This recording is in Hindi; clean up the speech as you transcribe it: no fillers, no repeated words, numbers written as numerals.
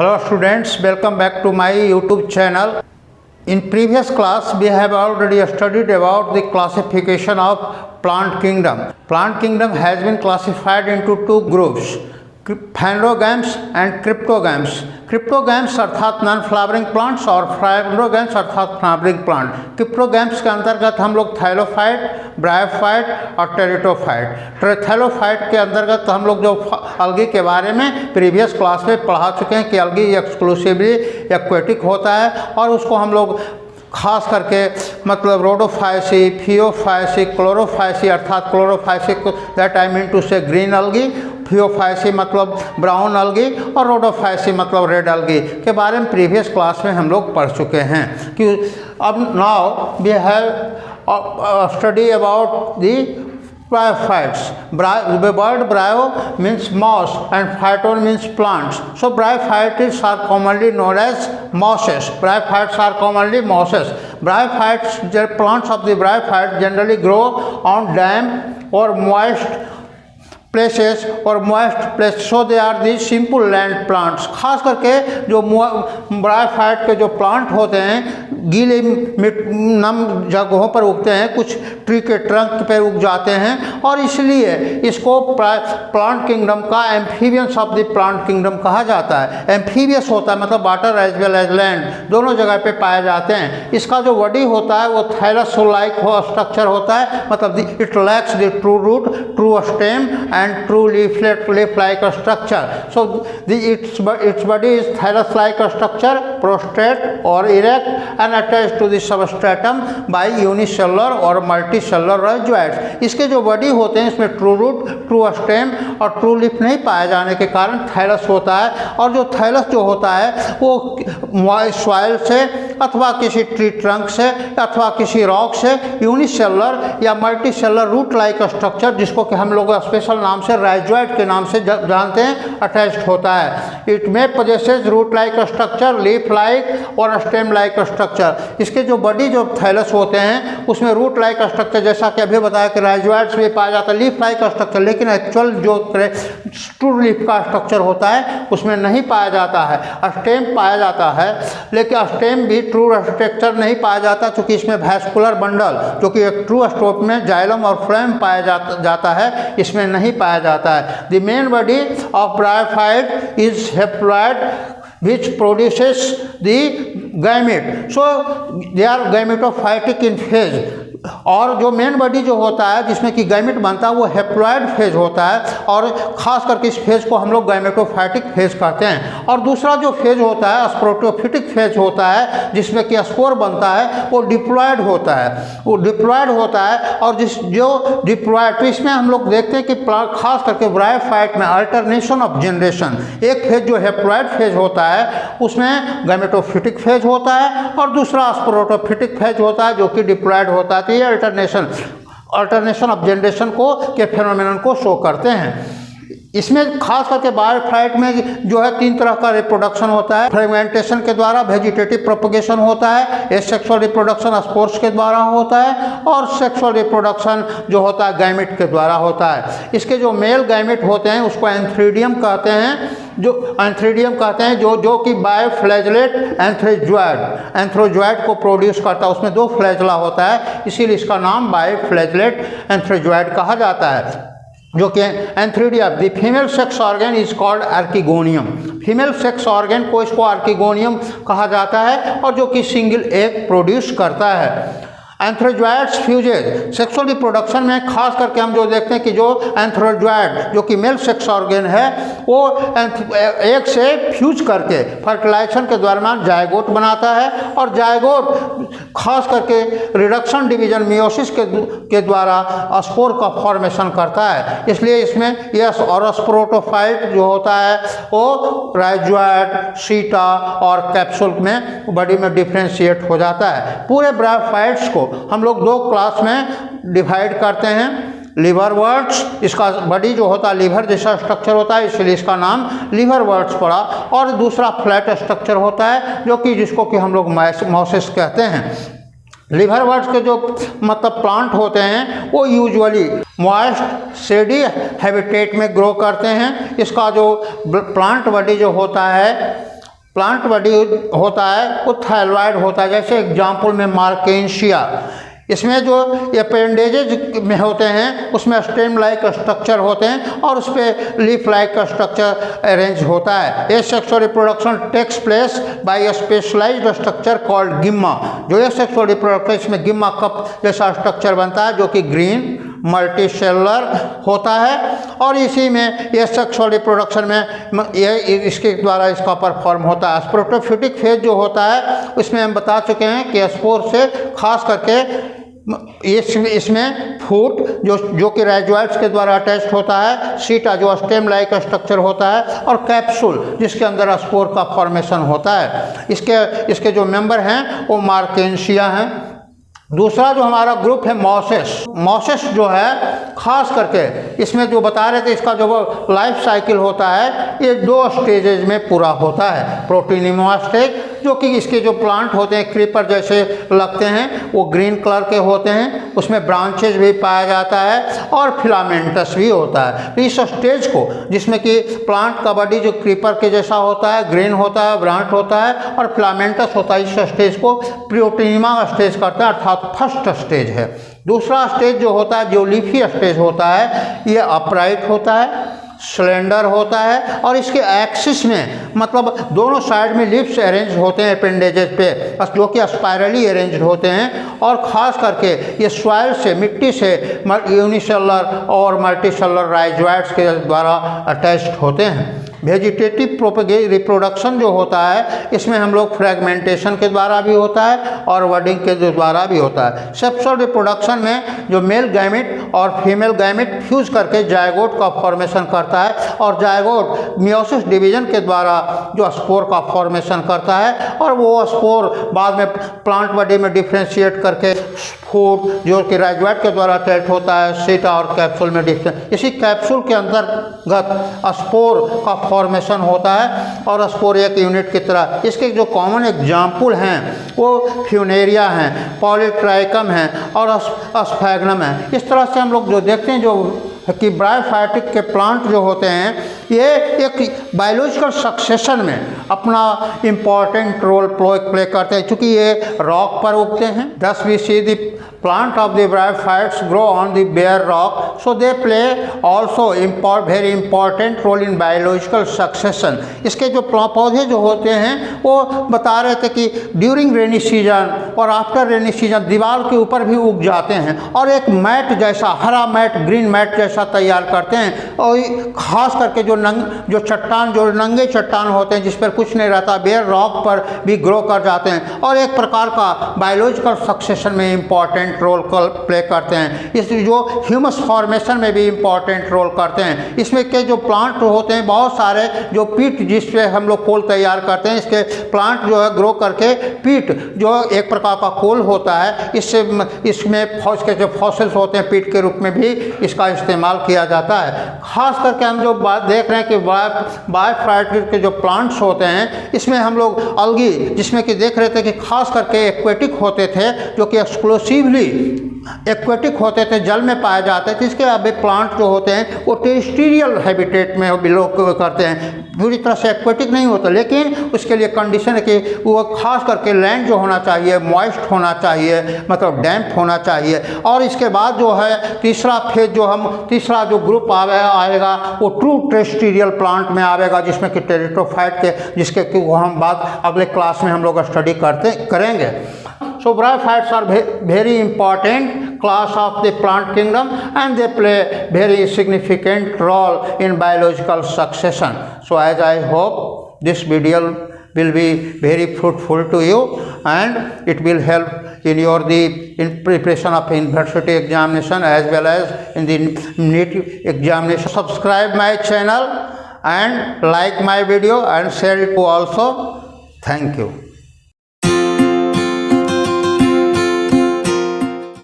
Hello students, welcome back to my YouTube channel. In previous class we have already studied about the classification of plant kingdom. Plant kingdom has been classified into two groups, phanerogames and cryptogams. Cryptogams अर्थात नॉन फ्लावरिंग प्लांट्स और फाइब्रोगैम्स अर्थात फ्लावरिंग प्लांट। क्रिप्टोगैम्स के अंतर्गत हम लोग थैलोफाइट, ब्रायोफाइट और टेरिटोफाइट। थैलोफाइट के अंतर्गत हम लोग जो अलगी के बारे में प्रीवियस क्लास में पढ़ा चुके हैं कि अलगी एक्सक्लूसिवली एक्वेटिक होता है और उसको हम लोग खास करके मतलब रोडोफाइसी, फियोफाइसी, क्लोरोफाइसी अर्थात Chlorophyceae that I mean to say green algae, Phaeophyceae मतलब ब्राउन अलगी और रोडोफाइसी मतलब रेड अलगी के बारे में प्रीवियस क्लास में हम लोग पढ़ चुके हैं। कि अब now we have study about the Bryophytes. The word bryo means moss and phyton means plants. So bryophytes are commonly known as mosses. Bryophytes are commonly mosses. Bryophytes, the plants of the bryophytes generally grow on damp or moist places और moist place, so they are the simple land plants. खास करके जो ब्रायोफाइट के जो प्लांट होते हैं गीले नम जगहों पर उगते हैं, कुछ ट्री के ट्रंक पर उग जाते हैं और इसलिए इसको प्लांट किंगडम का amphibians of the plant kingdom कहा जाता है। एम्फीबियस होता है मतलब water as well as land दोनों जगह पे पाए जाते हैं। इसका जो बॉडी होता है वो थैलस लाइक स्ट्रक्चर होता है, मतलब it lacks the true root, true stem and true leaf-like structure. So its body is thallus-like structure, prostrate or erect and attached to the substratum by unicellular or multicellular rhizoids. इसके जो बॉडी होते हैं इसमें ट्रू रूट, ट्रू स्टेम और ट्रू लीफ नहीं पाए जाने के कारण थैलस होता है। और जो थैलस जो होता है वो सॉइल से अथवा किसी ट्री ट्रंक से अथवा किसी रॉक से यूनिसेलुलर या मल्टीसेलुलर रूट लाइक स्ट्रक्चर, जिसको कि हम लोग स्पेशल नाम से राइजोइड के नाम से जानते हैं, अटैच्ड होता है। इट में possesses root like structure, leaf like और स्टेम लाइक स्ट्रक्चर। इसके जो बॉडी जो थैलस होते हैं उसमें रूट लाइक स्ट्रक्चर, जैसा कि अभी बताया कि राइजोइड्स में पाया जाता है लीफ लाइक स्ट्रक्चर, लेकिन एक्चुअल जो ट्रू लीफ का स्ट्रक्चर होता है उसमें नहीं पाया जाता है। स्टेम पाया जाता है लेकिन स्टेम भी ट्रू स्ट्रक्चर नहीं पाया जाता, क्योंकि इसमें वैस्कुलर बंडल जो कि एक ट्रू स्टोप में जाइलम और फ्लोएम पाया जाता है, इसमें नहीं पाया जाता है। The main body of bryophyte is haploid which produces the gamete. So they are gametophytic in phase. और जो मेन बॉडी जो होता है जिसमें कि गैमेट बनता है वो हेप्लॉइड फेज होता है और ख़ास करके इस फेज को हम लोग गैमेटोफाइटिक फेज कहते हैं। और दूसरा जो फेज होता है स्पोरोटोफिटिक फेज होता है जिसमें कि स्पोर बनता है, वो डिप्लॉयड होता है। वो डिप्लॉयड होता है और जो डिप्लॉयड, तो इसमें हम लोग देखते हैं कि खास करके ब्रायोफाइट में अल्टरनेशन ऑफ जनरेशन, एक फेज जो हेप्लॉइड फेज होता है उसमें गैमेटोफिटिक फेज होता है और दूसरा स्पोरोटोफिटिक फेज होता है जो कि डिप्लॉयड होता है। ये अल्टरनेशन ऑफ जनरेशन को के फेनोमेनन को शो करते हैं। इसमें खास करके बायोफाइट में जो है 3 तरह का रिप्रोडक्शन होता है। फ्रेगमेंटेशन के द्वारा वेजिटेटिव प्रोपगेशन होता है, एसेक्सुअल रिप्रोडक्शन स्पोर्स के द्वारा होता है और सेक्सुअल रिप्रोडक्शन जो होता है गैमेट के द्वारा होता है। इसके जो मेल गैमेट होते हैं उसको एंथ्रीडियम कहते हैं, जो कि बायोफ्लैजलेट एंथ्रोजॉइड को प्रोड्यूस करता है। उसमें 2 फ्लैजला होता है, इसीलिए इसका नाम बायोफ्लैजलेट एंथ्रोजॉइड कहा जाता है। जो कि antheridia, the female sex organ is called archegonium. Female sex organ को इसको आर्किगोनियम कहा जाता है और जो कि सिंगल एग प्रोड्यूस करता है। एंथ्रोजॉइड्स फ्यूजेज, सेक्सुअल रिप्रोडक्शन में खास करके हम जो देखते हैं कि जो एंथ्रोजॉइड जो कि मेल सेक्स ऑर्गन है वो एक से फ्यूज करके फर्टिलाइजेशन के दरमियान जायगोट बनाता है और जायगोट खास करके रिडक्शन डिवीजन मियोसिस के द्वारा स्पोर का फॉर्मेशन करता है। इसलिए इसमें यस और स्पोरोटोफाइट जो होता है वो राइजोइड, सीटा और कैप्सूल में बॉडी में डिफ्रेंशिएट हो जाता है। पूरे ब्रायोफाइट्स को हम लोग 2 क्लास में डिवाइड करते हैं। लिवर वर्ड्स, इसका बॉडी जो होता है लीवर जैसा स्ट्रक्चर होता है इसलिए इसका नाम लिवर वर्ड्स पड़ा। और दूसरा फ्लैट स्ट्रक्चर होता है जो कि जिसको कि हम लोग मॉसेस कहते हैं। लिवर वर्ड्स के जो मतलब प्लांट होते हैं वो यूजुअली मॉइस्ट शेडी हैबिटेट में ग्रो करते हैं। इसका जो प्लांट बॉडी जो होता है प्लांट बॉडी होता है वो थायरॉइड होता है। जैसे एग्जाम्पल में मार्केंशिया, इसमें जो अपेंडेजेज में होते हैं उसमें स्टेम लाइक स्ट्रक्चर होते हैं और उस पर लीफ लाइक स्ट्रक्चर अरेंज होता है। Asexual reproduction takes place by a specialized structure called gemma. जो एसेक्सुअल रिप्रोडक्शन इसमें गिम्मा कप जैसा स्ट्रक्चर बनता है जो कि ग्रीन मल्टी सेलुलर होता है और इसी में ये सेक्सुअल रिप्रोडक्शन में ये इसके द्वारा इसका परफॉर्म होता है। स्पोरोफिटिक फेज जो होता है उसमें हम बता चुके हैं कि स्पोर से खास करके इसमें फूट जो कि राइजोइड्स के द्वारा अटैच्ड होता है, सीटा जो स्टेम लाइक स्ट्रक्चर होता है और कैप्सूल जिसके अंदर स्पोर का फॉर्मेशन होता है। इसके जो मेंबर हैं वो मार्केंशिया हैं। दूसरा जो हमारा ग्रुप है मॉसेस जो है खास करके इसमें जो बता रहे थे इसका जो लाइफ साइकिल होता है ये 2 स्टेजेज में पूरा होता है। प्रोटीनिमा स्टेज जो कि इसके जो प्लांट होते हैं क्रीपर जैसे लगते हैं वो ग्रीन कलर के होते हैं, उसमें ब्रांचेज भी पाया जाता है और फिलामेंटस भी होता है। तो इस स्टेज को जिसमें कि प्लांट का बॉडी जो क्रीपर के जैसा होता है, ग्रीन होता है, ब्रांच होता है और फिलामेंटस होता है, इस स्टेज को प्रोटीनिमा स्टेज करता है अर्थात फर्स्ट स्टेज है। दूसरा स्टेज जो होता है जो लीफी स्टेज होता है ये अपराइट होता है, सिलेंडर होता है और इसके एक्सिस में मतलब दोनों साइड में लिप्स अरेंज होते हैं अपेंडेजेस पे जो कि स्पाइरली अरेंज होते हैं और ख़ास करके ये सॉइल से मिट्टी से यूनिसेलुलर और मल्टीसेलुलर राइजोइड्स के द्वारा अटैच्ड होते हैं। वेजिटेटिव रिप्रोडक्शन जो होता है इसमें हम लोग फ्रेगमेंटेशन के द्वारा भी होता है और वर्डिंग के द्वारा भी होता है। सेक्सुअल रिप्रोडक्शन में जो मेल गैमेट और फीमेल गैमेट फ्यूज करके जायगोट का फॉर्मेशन करता है और जायगोट मियोसिस डिवीजन के द्वारा जो स्पोर का फॉर्मेशन करता है और वो स्पोर बाद में प्लांट बॉडी में डिफ्रेंशिएट करके फूट जो कि राइजोइड के द्वारा अटैच होता है सीटा और कैप्सूल में डिफ्रेंशिएट। इसी कैप्सूल के अंतर्गत स्पोर का फॉर्मेशन होता है और स्पोर एक यूनिट की तरह। इसके जो कॉमन एग्जाम्पल हैं वो फ्यूनेरिया हैं, पॉलीट्राइकम हैं और स्फैग्नम हैं। इस तरह से हम लोग जो देखते हैं जो कि ब्रायोफाइटिक के प्लांट जो होते हैं ये एक बायोलॉजिकल सक्सेशन में अपना इम्पॉर्टेंट रोल प्ले करते हैं क्योंकि ये रॉक पर उगते हैं। Thus we see the plant of the bryophytes grow on the bare rock, so they play also very important role in biological succession। इसके जो पौधे जो होते हैं वो बता रहे थे कि ड्यूरिंग रेनी सीजन और आफ्टर रेनी सीजन दीवार के ऊपर भी उग जाते हैं और एक मैट जैसा हरा मैट ग्रीन मैट जैसा तैयार करते हैं और ख़ास करके जो नंगे चट्टान होते हैं जिस पर कुछ नहीं रहता बेयर रॉक पर भी ग्रो कर जाते हैं और एक प्रकार का बायोलॉजिकल सक्सेशन में इम्पॉर्टेंट रोल प्ले करते हैं। इस जो ह्यूमस फॉर्मेशन में भी इम्पॉर्टेंट रोल करते हैं। इसमें के जो प्लांट होते हैं बहुत सारे जो पीट जिससे हम लोग कोल तैयार करते हैं इसके प्लांट जो है ग्रो करके पीट जो एक प्रकार का कोल होता है इसमें के जो फॉसिल्स होते हैं पीट के रूप में भी इसका इस्तेमाल किया जाता है। खास करके हम जो बात देख रहे हैं कि बायोफाइटिक के जो प्लांट्स होते हैं इसमें हम लोग अलगी जिसमें कि देख रहे थे कि खास करके एक्वेटिक होते थे जो कि एक्सक्लूसिवली एक्वेटिक होते थे, जल में पाए जाते थे। इसके अभी प्लांट जो होते हैं वो टेरेस्ट्रियल हैबिटेट में बिलोंग करते हैं, पूरी तरह से एक्वेटिक नहीं होता लेकिन उसके लिए कंडीशन है कि वो खास करके लैंड जो होना चाहिए मॉइस्ट होना चाहिए मतलब डैम्प होना चाहिए। और इसके बाद जो है तीसरा जो ग्रुप आएगा वो ट्रू टेरेस्ट्रियल प्लांट में आएगा जिसमें कि टेरिटोफाइट के जिसके कि वो हम बात अगले क्लास में हम लोग स्टडी करेंगे। So bryophytes are very important class of the plant kingdom and they play very significant role in biological succession. So as I hope this video will be very fruitful to you and it will help in preparation of university examination as well as in the NEET examination. Subscribe my channel and like my video and share it also. Thank you.